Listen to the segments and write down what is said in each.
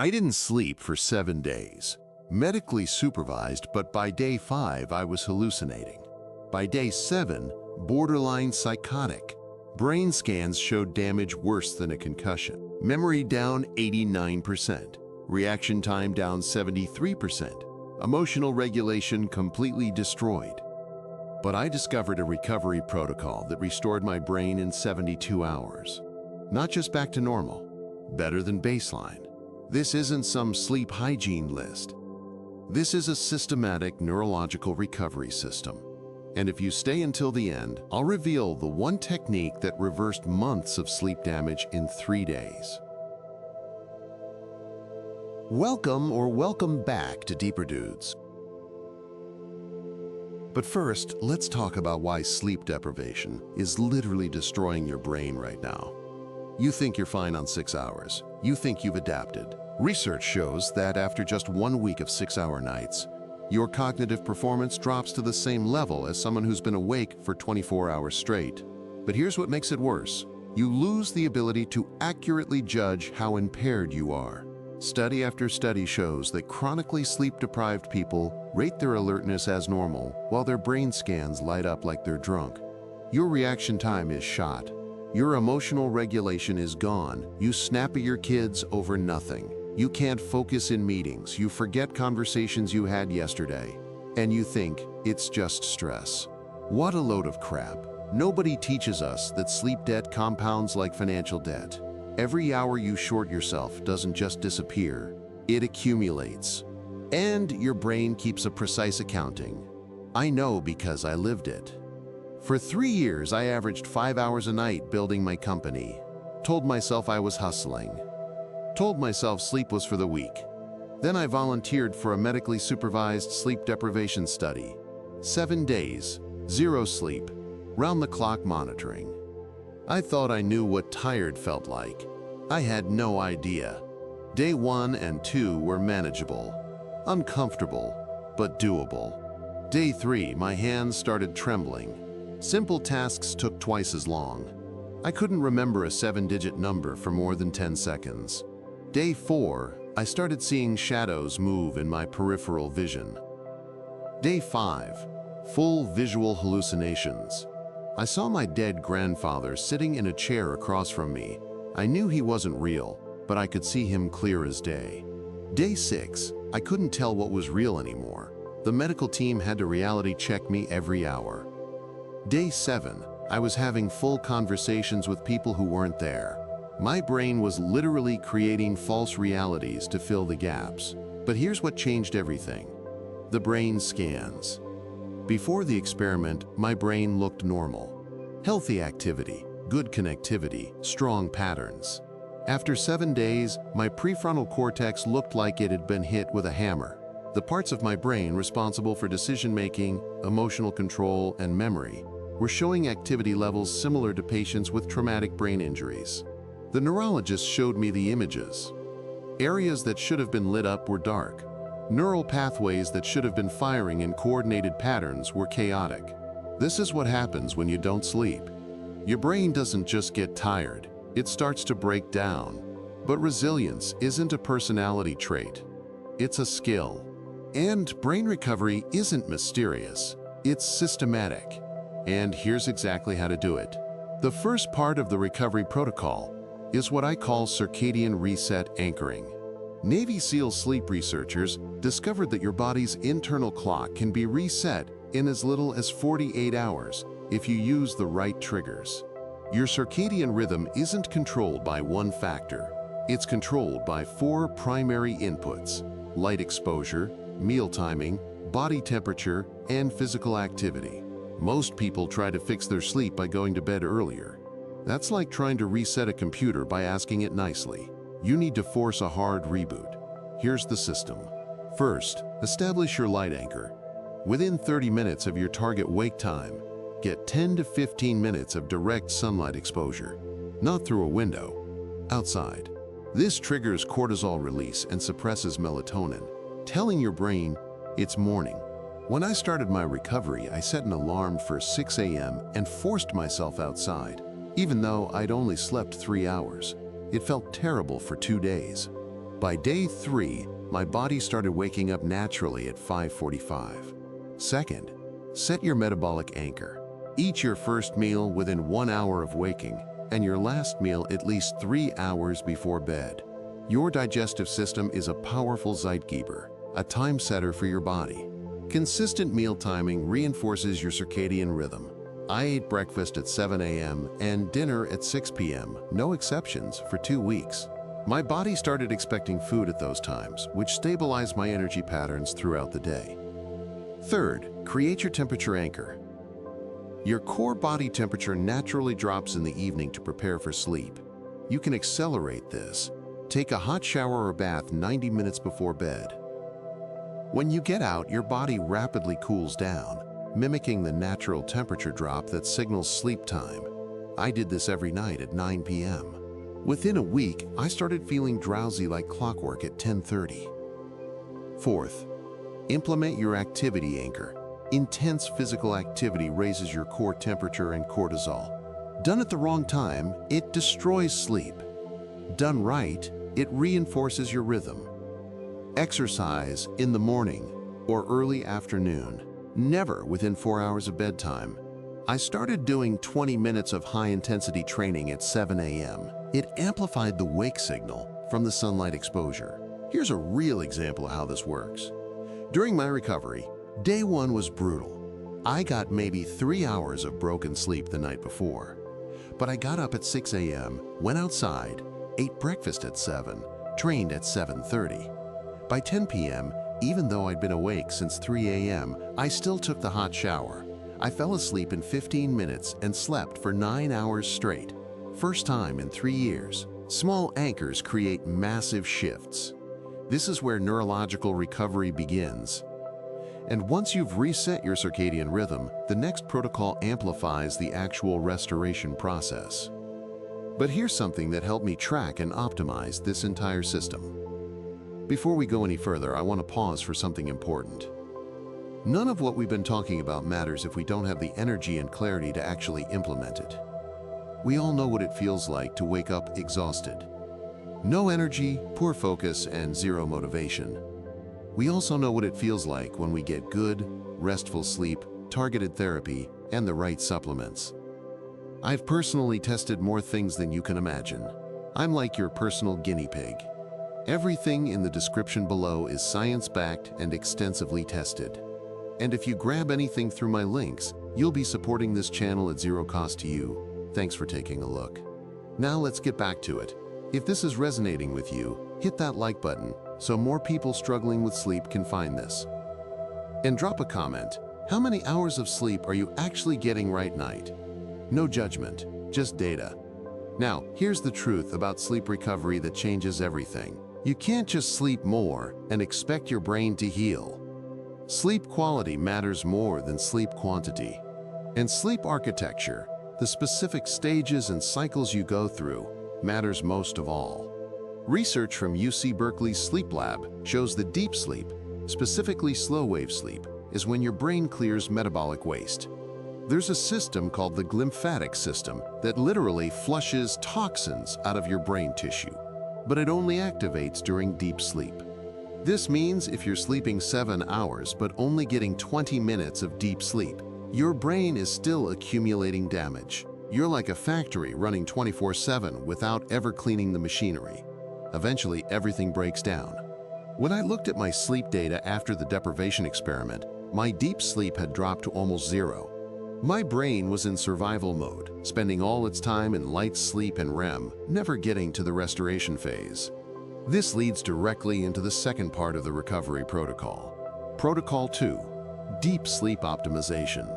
I didn't sleep for 7 days. Medically supervised, but by day 5, I was hallucinating. By day 7, borderline psychotic. Brain scans showed damage worse than a concussion. Memory down 89%. Reaction time down 73%. Emotional regulation completely destroyed. But I discovered a recovery protocol that restored my brain in 72 hours. Not just back to normal, better than baseline. This isn't some sleep hygiene list. This is a systematic neurological recovery system. And if you stay until the end, I'll reveal the one technique that reversed months of sleep damage in 3 days. Welcome back to Deeper Dudes. But first, let's talk about why sleep deprivation is literally destroying your brain right now. You think you're fine on 6 hours. You think you've adapted. Research shows that after just 1 week of 6-hour nights, your cognitive performance drops to the same level as someone who's been awake for 24 hours straight. But here's what makes it worse. You lose the ability to accurately judge how impaired you are. Study after study shows that chronically sleep-deprived people rate their alertness as normal while their brain scans light up like they're drunk. Your reaction time is shot. Your emotional regulation is gone. You snap at your kids over nothing. You can't focus in meetings. You forget conversations you had yesterday. And you think it's just stress. What a load of crap. Nobody teaches us that sleep debt compounds like financial debt. Every hour you short yourself doesn't just disappear, it accumulates. And your brain keeps a precise accounting. I know because I lived it. For 3 years, I averaged 5 hours a night building my company. Told myself I was hustling. Told myself sleep was for the weak. Then I volunteered for a medically supervised sleep deprivation study. 7 days, 0 sleep, round-the-clock monitoring. I thought I knew what tired felt like. I had no idea. Day 1 and 2 were manageable, uncomfortable, but doable. Day 3, my hands started trembling. Simple tasks took twice as long. I couldn't remember a 7-digit number for more than 10 seconds. Day 4, I started seeing shadows move in my peripheral vision. Day 5, full visual hallucinations. I saw my dead grandfather sitting in a chair across from me. I knew he wasn't real, but I could see him clear as day. Day 6, I couldn't tell what was real anymore. The medical team had to reality check me every hour. Day 7, I was having full conversations with people who weren't there. My brain was literally creating false realities to fill the gaps. But here's what changed everything. The brain scans. Before the experiment, my brain looked normal. Healthy activity, good connectivity, strong patterns. After 7 days, my prefrontal cortex looked like it had been hit with a hammer. The parts of my brain responsible for decision-making, emotional control, and memory were showing activity levels similar to patients with traumatic brain injuries. The neurologist showed me the images. Areas that should have been lit up were dark. Neural pathways that should have been firing in coordinated patterns were chaotic. This is what happens when you don't sleep. Your brain doesn't just get tired, it starts to break down. But resilience isn't a personality trait, it's a skill. And brain recovery isn't mysterious, it's systematic. And here's exactly how to do it. The first part of the recovery protocol is what I call Circadian Reset Anchoring. Navy SEAL sleep researchers discovered that your body's internal clock can be reset in as little as 48 hours if you use the right triggers. Your circadian rhythm isn't controlled by one factor. It's controlled by 4 primary inputs: light exposure, meal timing, body temperature, and physical activity. Most people try to fix their sleep by going to bed earlier. That's like trying to reset a computer by asking it nicely. You need to force a hard reboot. Here's the system. First, establish your light anchor. Within 30 minutes of your target wake time, get 10 to 15 minutes of direct sunlight exposure, not through a window, outside. This triggers cortisol release and suppresses melatonin, telling your brain it's morning. When I started my recovery, I set an alarm for 6 a.m. and forced myself outside, even though I'd only slept 3 hours. It felt terrible for 2 days. By day 3, my body started waking up naturally at 5:45. Second, set your metabolic anchor. Eat your first meal within 1 hour of waking, and your last meal at least 3 hours before bed. Your digestive system is a powerful zeitgeber, a time setter for your body. Consistent meal timing reinforces your circadian rhythm. I ate breakfast at 7 a.m. and dinner at 6 p.m., no exceptions, for 2 weeks. My body started expecting food at those times, which stabilized my energy patterns throughout the day. Third, create your temperature anchor. Your core body temperature naturally drops in the evening to prepare for sleep. You can accelerate this. Take a hot shower or bath 90 minutes before bed. When you get out, your body rapidly cools down, mimicking the natural temperature drop that signals sleep time. I did this every night at 9 p.m. Within a week, I started feeling drowsy like clockwork at 10:30. Fourth, implement your activity anchor. Intense physical activity raises your core temperature and cortisol. Done at the wrong time, it destroys sleep. Done right, it reinforces your rhythm. Exercise in the morning or early afternoon, never within 4 hours of bedtime. I started doing 20 minutes of high-intensity training at 7 a.m. It amplified the wake signal from the sunlight exposure. Here's a real example of how this works. During my recovery, day 1 was brutal. I got maybe 3 hours of broken sleep the night before. But I got up at 6 a.m., went outside, ate breakfast at 7, trained at 7:30. By 10 p.m., even though I'd been awake since 3 a.m., I still took the hot shower. I fell asleep in 15 minutes and slept for 9 hours straight. First time in 3 years. Small anchors create massive shifts. This is where neurological recovery begins. And once you've reset your circadian rhythm, the next protocol amplifies the actual restoration process. But here's something that helped me track and optimize this entire system. Before we go any further, I want to pause for something important. None of what we've been talking about matters if we don't have the energy and clarity to actually implement it. We all know what it feels like to wake up exhausted. No energy, poor focus, and zero motivation. We also know what it feels like when we get good, restful sleep, targeted therapy, and the right supplements. I've personally tested more things than you can imagine. I'm like your personal guinea pig. Everything in the description below is science-backed and extensively tested. And if you grab anything through my links, you'll be supporting this channel at zero cost to you. Thanks for taking a look. Now let's get back to it. If this is resonating with you, hit that like button so more people struggling with sleep can find this. And drop a comment. How many hours of sleep are you actually getting right night? No judgment, just data. Now, here's the truth about sleep recovery that changes everything. You can't just sleep more and expect your brain to heal. Sleep quality matters more than sleep quantity. And sleep architecture, the specific stages and cycles you go through, matters most of all. Research from UC Berkeley's Sleep Lab shows that deep sleep, specifically slow-wave sleep, is when your brain clears metabolic waste. There's a system called the glymphatic system that literally flushes toxins out of your brain tissue, but it only activates during deep sleep. This means if you're sleeping 7 hours but only getting 20 minutes of deep sleep, your brain is still accumulating damage. You're like a factory running 24/7 without ever cleaning the machinery. Eventually, everything breaks down. When I looked at my sleep data after the deprivation experiment, my deep sleep had dropped to almost zero. My brain was in survival mode, spending all its time in light sleep and REM, never getting to the restoration phase. This leads directly into the second part of the recovery protocol. Protocol 2, Deep Sleep Optimization.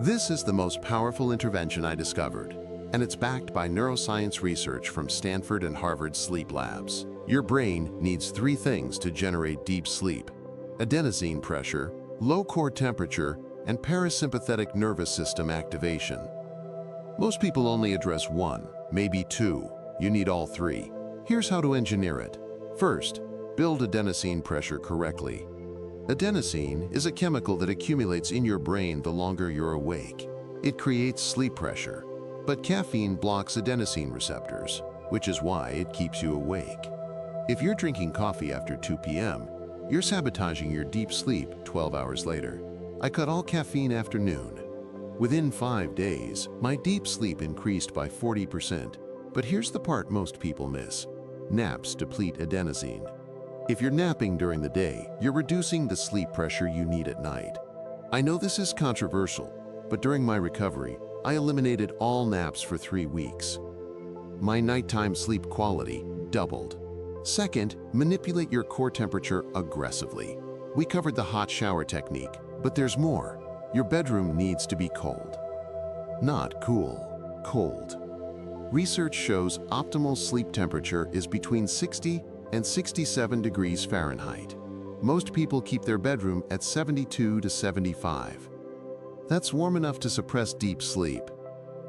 This is the most powerful intervention I discovered, and it's backed by neuroscience research from Stanford and Harvard sleep labs. Your brain needs 3 things to generate deep sleep: adenosine pressure, low core temperature, and parasympathetic nervous system activation. Most people only address 1, maybe 2. You need all 3. Here's how to engineer it. First, build adenosine pressure correctly. Adenosine is a chemical that accumulates in your brain the longer you're awake. It creates sleep pressure, but caffeine blocks adenosine receptors, which is why it keeps you awake. If you're drinking coffee after 2 p.m., you're sabotaging your deep sleep 12 hours later. I cut all caffeine after noon. Within 5 days, my deep sleep increased by 40%. But here's the part most people miss. Naps deplete adenosine. If you're napping during the day, you're reducing the sleep pressure you need at night. I know this is controversial, but during my recovery, I eliminated all naps for 3 weeks. My nighttime sleep quality doubled. Second, manipulate your core temperature aggressively. We covered the hot shower technique, but there's more. Your bedroom needs to be cold. Not cool, cold. Research shows optimal sleep temperature is between 60 and 67 degrees Fahrenheit. Most people keep their bedroom at 72 to 75. That's warm enough to suppress deep sleep.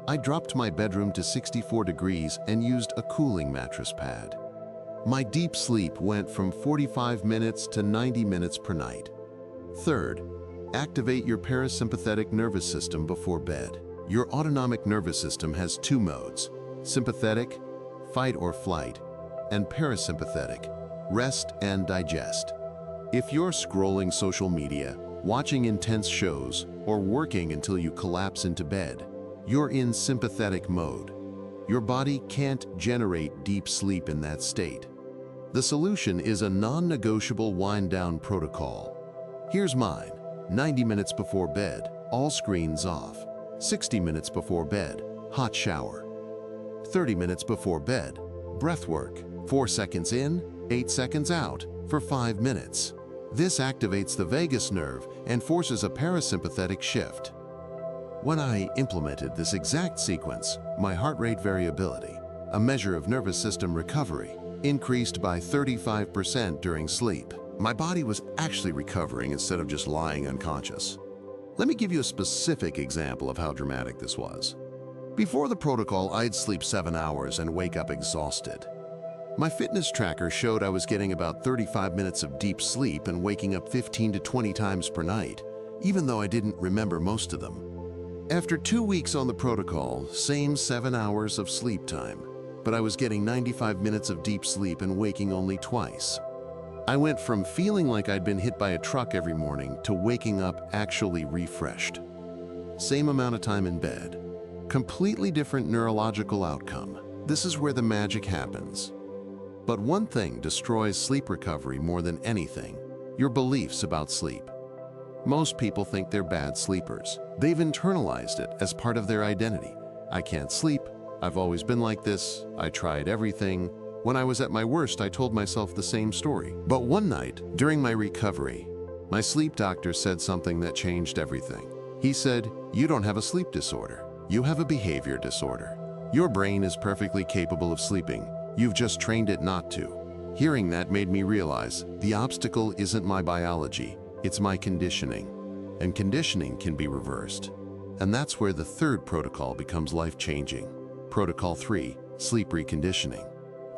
I dropped my bedroom to 64 degrees and used a cooling mattress pad. My deep sleep went from 45 minutes to 90 minutes per night. Third, activate your parasympathetic nervous system before bed. Your autonomic nervous system has 2 modes: sympathetic, fight or flight, and parasympathetic, rest and digest. If you're scrolling social media, watching intense shows, or working until you collapse into bed, you're in sympathetic mode. Your body can't generate deep sleep in that state. The solution is a non-negotiable wind-down protocol. Here's mine. 90 minutes before bed, all screens off. 60 minutes before bed, hot shower. 30 minutes before bed, breath work. 4 seconds in, 8 seconds out for 5 minutes. This activates the vagus nerve and forces a parasympathetic shift. When I implemented this exact sequence, my heart rate variability, a measure of nervous system recovery, increased by 35% during sleep. My body was actually recovering instead of just lying unconscious. Let me give you a specific example of how dramatic this was. Before the protocol, I'd sleep 7 hours and wake up exhausted. My fitness tracker showed I was getting about 35 minutes of deep sleep and waking up 15 to 20 times per night, even though I didn't remember most of them. After 2 weeks on the protocol, same 7 hours of sleep time, but I was getting 95 minutes of deep sleep and waking only twice. I went from feeling like I'd been hit by a truck every morning to waking up actually refreshed. Same amount of time in bed. Completely different neurological outcome. This is where the magic happens. But one thing destroys sleep recovery more than anything: your beliefs about sleep. Most people think they're bad sleepers. They've internalized it as part of their identity. I can't sleep. I've always been like this. I tried everything. When I was at my worst, I told myself the same story. But one night, during my recovery, my sleep doctor said something that changed everything. He said, "You don't have a sleep disorder. You have a behavior disorder. Your brain is perfectly capable of sleeping. You've just trained it not to." Hearing that made me realize the obstacle isn't my biology, it's my conditioning. And conditioning can be reversed. And that's where the third protocol becomes life-changing. Protocol 3, Sleep Reconditioning.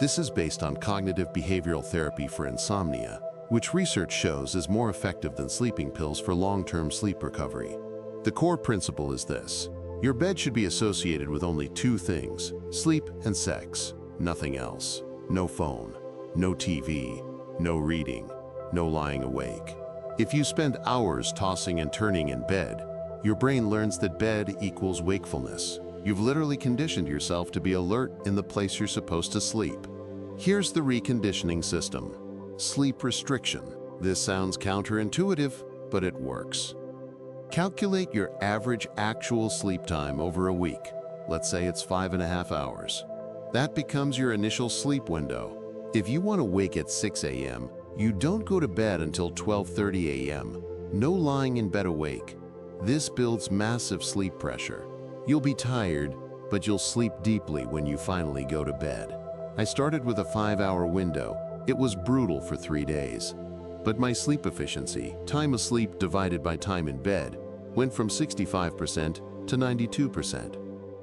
This is based on cognitive behavioral therapy for insomnia, which research shows is more effective than sleeping pills for long-term sleep recovery. The core principle is this: your bed should be associated with only 2 things: sleep and sex, nothing else. No phone, no TV, no reading, no lying awake. If you spend hours tossing and turning in bed, your brain learns that bed equals wakefulness. You've literally conditioned yourself to be alert in the place you're supposed to sleep. Here's the reconditioning system. Sleep restriction. This sounds counterintuitive, but it works. Calculate your average actual sleep time over a week. Let's say it's 5.5 hours. That becomes your initial sleep window. If you want to wake at 6 a.m., you don't go to bed until 12:30 a.m. No lying in bed awake. This builds massive sleep pressure. You'll be tired, but you'll sleep deeply when you finally go to bed. I started with a 5-hour window. It was brutal for 3 days. But my sleep efficiency, time asleep divided by time in bed, went from 65% to 92%.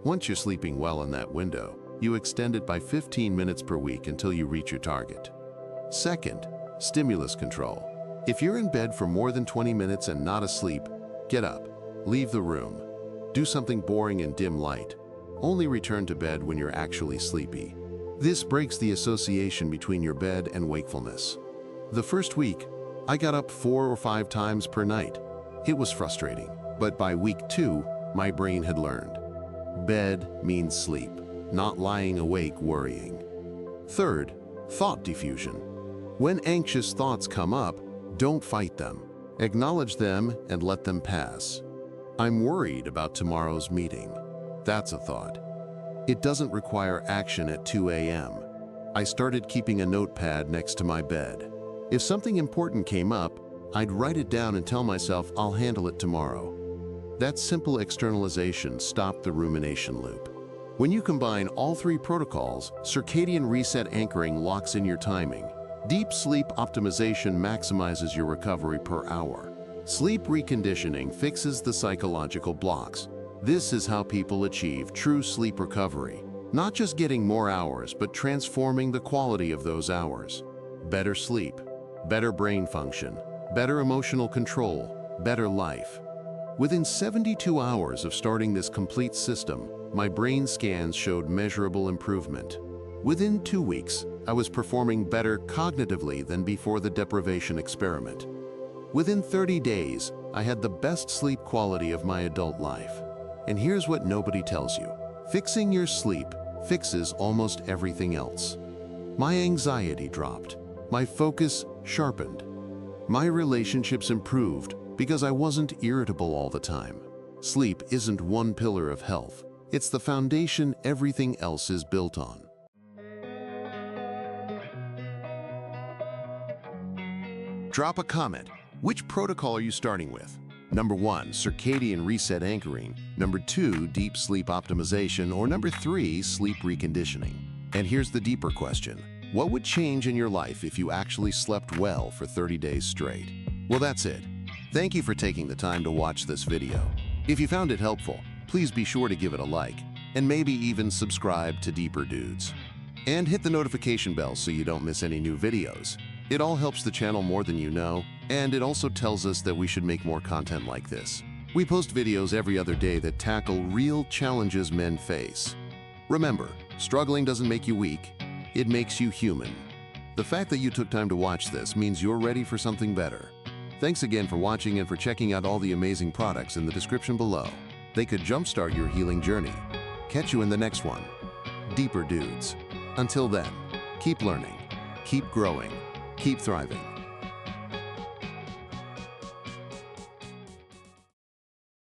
Once you're sleeping well in that window, you extend it by 15 minutes per week until you reach your target. Second, stimulus control. If you're in bed for more than 20 minutes and not asleep, get up, leave the room. Do something boring in dim light. Only return to bed when you're actually sleepy. This breaks the association between your bed and wakefulness. The first week, I got up 4 or 5 times per night. It was frustrating, but by week 2, my brain had learned. Bed means sleep, not lying awake worrying. Third, thought diffusion. When anxious thoughts come up, don't fight them. Acknowledge them and let them pass. I'm worried about tomorrow's meeting. That's a thought. It doesn't require action at 2 a.m. I started keeping a notepad next to my bed. If something important came up, I'd write it down and tell myself I'll handle it tomorrow. That simple externalization stopped the rumination loop. When you combine all 3 protocols, Circadian Reset Anchoring locks in your timing. Deep sleep optimization maximizes your recovery per hour. Sleep Reconditioning fixes the psychological blocks. This is how people achieve true sleep recovery. Not just getting more hours, but transforming the quality of those hours. Better sleep, better brain function, better emotional control, better life. Within 72 hours of starting this complete system, my brain scans showed measurable improvement. Within 2 weeks, I was performing better cognitively than before the deprivation experiment. Within 30 days, I had the best sleep quality of my adult life. And here's what nobody tells you. Fixing your sleep fixes almost everything else. My anxiety dropped. My focus sharpened. My relationships improved because I wasn't irritable all the time. Sleep isn't one pillar of health. It's the foundation everything else is built on. Drop a comment. Which protocol are you starting with? Number 1, Circadian Reset Anchoring. Number 2, Deep Sleep Optimization. Or number 3, Sleep Reconditioning. And here's the deeper question. What would change in your life if you actually slept well for 30 days straight? Well, that's it. Thank you for taking the time to watch this video. If you found it helpful, please be sure to give it a like, and maybe even subscribe to Deeper Dudes. And hit the notification bell so you don't miss any new videos. It all helps the channel more than you know, and it also tells us that we should make more content like this. We post videos every other day that tackle real challenges men face. Remember, struggling doesn't make you weak, it makes you human. The fact that you took time to watch this means you're ready for something better. Thanks again for watching and for checking out all the amazing products in the description below. They could jumpstart your healing journey. Catch you in the next one. Deeper Dudes. Until then, keep learning, keep growing, keep thriving.